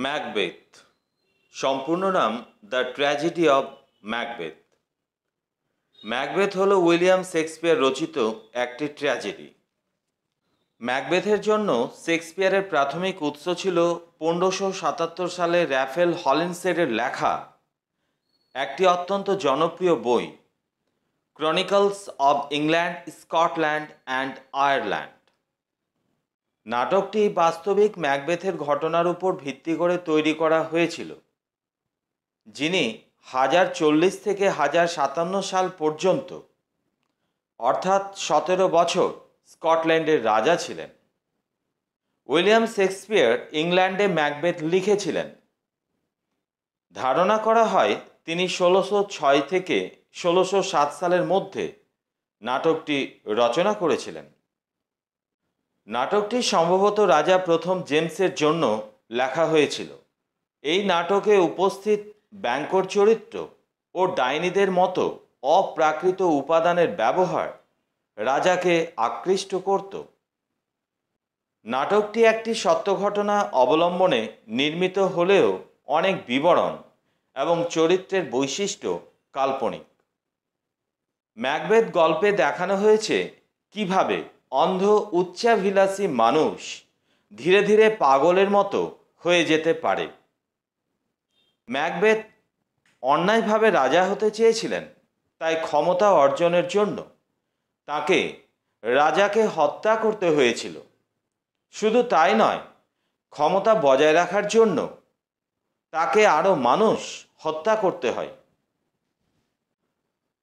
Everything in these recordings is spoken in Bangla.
ম্যাকবেথ সম্পূর্ণ নাম the tragedy of Macbeth. Macbeth হল উইলিয়াম শেক্সপিয়ার রচিত একটি ট্র্যাজেডি। ম্যাকবেথের জন্য শেক্সপিয়ারের প্রাথমিক উৎস ছিল 1577 সালে র্যাফেল হলিনসেডের লেখা একটি অত্যন্ত জনপ্রিয় বই, Chronicles of England, Scotland and Ireland. নাটকটি বাস্তবিক ম্যাকবেথের ঘটনার উপর ভিত্তি করে তৈরি করা হয়েছিল, যিনি 1040 থেকে 1057 সাল পর্যন্ত অর্থাৎ 17 বছর স্কটল্যান্ডের রাজা ছিলেন। উইলিয়াম শেক্সপিয়ার ইংল্যান্ডে ম্যাকবেথ লিখেছিলেন। ধারণা করা হয় তিনি 1606 থেকে 1607 সালের মধ্যে নাটকটি রচনা করেছিলেন। নাটকটি সম্ভবত রাজা প্রথম জেমসের জন্য লেখা হয়েছিল। এই নাটকে উপস্থিত ব্যাংকর চরিত্র ও ডাইনিদের মতো অপ্রাকৃত উপাদানের ব্যবহার রাজাকে আকৃষ্ট করত। নাটকটি একটি সত্য ঘটনা অবলম্বনে নির্মিত হলেও অনেক বিবরণ এবং চরিত্রের বৈশিষ্ট্য কাল্পনিক। ম্যাকবেথ গল্পে দেখানো হয়েছে কিভাবে অন্ধ উচ্চাভিলাষী মানুষ ধীরে ধীরে পাগলের মতো হয়ে যেতে পারে। ম্যাকবেথ অন্যায়ভাবে রাজা হতে চেয়েছিলেন, তাই ক্ষমতা অর্জনের জন্য তাকে রাজাকে হত্যা করতে হয়েছিল। শুধু তাই নয়, ক্ষমতা বজায় রাখার জন্য তাকে আরও মানুষ হত্যা করতে হয়।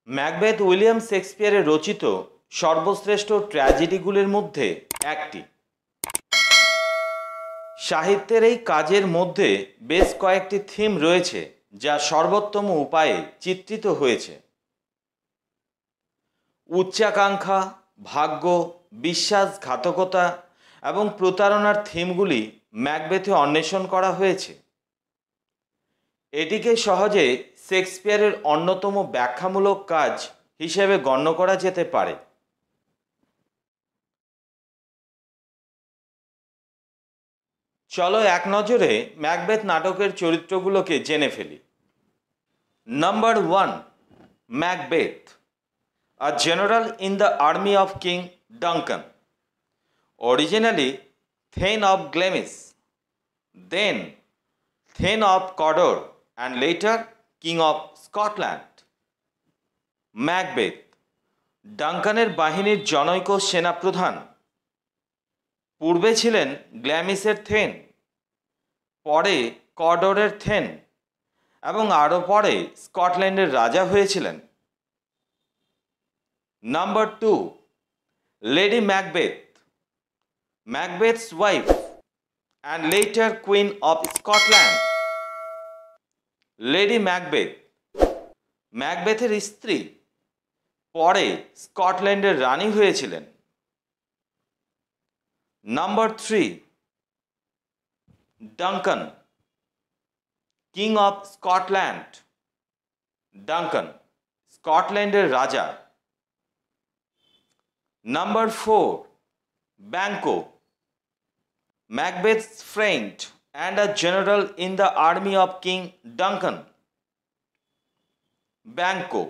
ম্যাকবেথ উইলিয়াম শেক্সপিয়ারের রচিত সর্বশ্রেষ্ঠ ট্র্যাজেডিগুলির মধ্যে একটি। সাহিত্যের এই কাজের মধ্যে বেশ কয়েকটি থিম রয়েছে যা সর্বোত্তম উপায়ে চিত্রিত হয়েছে। উচ্চাকাঙ্ক্ষা, ভাগ্য, বিশ্বাসঘাতকতা এবং প্রতারণার থিমগুলি ম্যাকবেথে অন্বেষণ করা হয়েছে। এটিকে সহজে শেক্সপিয়ারের অন্যতম ব্যাখ্যামূলক কাজ হিসেবে গণ্য করা যেতে পারে। চলো এক নজরে ম্যাকবেথ নাটকের চরিত্রগুলোকে জেনে ফেলি। Number 1, Macbeth, a general in the army of King Duncan, originally Thane of Glamis, then Thane of Cawdor, and later King of Scotland. Macbeth ডাঙ্কানের বাহিনীর জনৈক সেনাপ্রধান। পূর্বে ছিলেন গ্ল্যামিসের থেন, পরে কডরের থেন এবং আরও পরে স্কটল্যান্ডের রাজা হয়েছিলেন। Number 2, Lady Macbeth, Macbeth's wife and later Queen of Scotland. Lady Macbeth ম্যাকবেথের স্ত্রী, পরে স্কটল্যান্ডের রানী হয়েছিলেন। Number 3, Duncan, King of Scotland. Duncan স্কটল্যান্ডের রাজা। Number 4, Banquo, Macbeth's friend and a general in the army of King Duncan. Banquo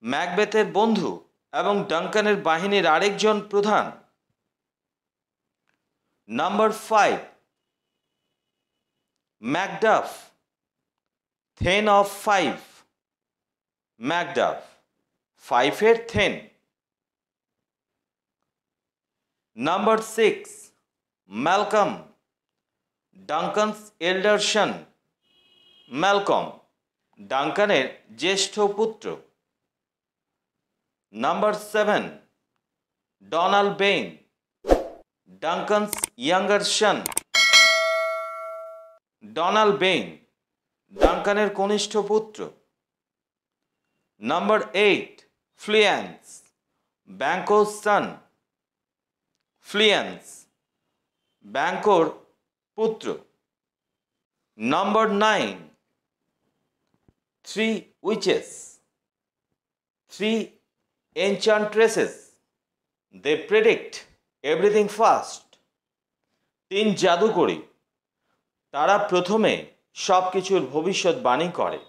ম্যাকবেথের বন্ধু এবং ডাঙ্কানের বাহিনীর আরেকজন প্রধান। Number 5, Macduff, thane of 5। Macduff 5-এর thane. Number 6, Malcolm, Duncan's elder son. Malcolm ডাঙ্কানের জ্যেষ্ঠ পুত্র। Number 7, Donald Bain, Duncan's younger son. Donald Bain ডাঙ্কানের কনিষ্ঠ পুত্র। নাম্বার 8, ফ্লিয়ান্স, ব্যাংকোর সন। ফ্লিয়ান্স ব্যাংকোর পুত্র। Number 9, 3 witches, 3 enchantresses, they predict everything fast. 3 জাদুকরী, তারা প্রথমে সব কিছুর ভবিষ্যৎবাণী করে।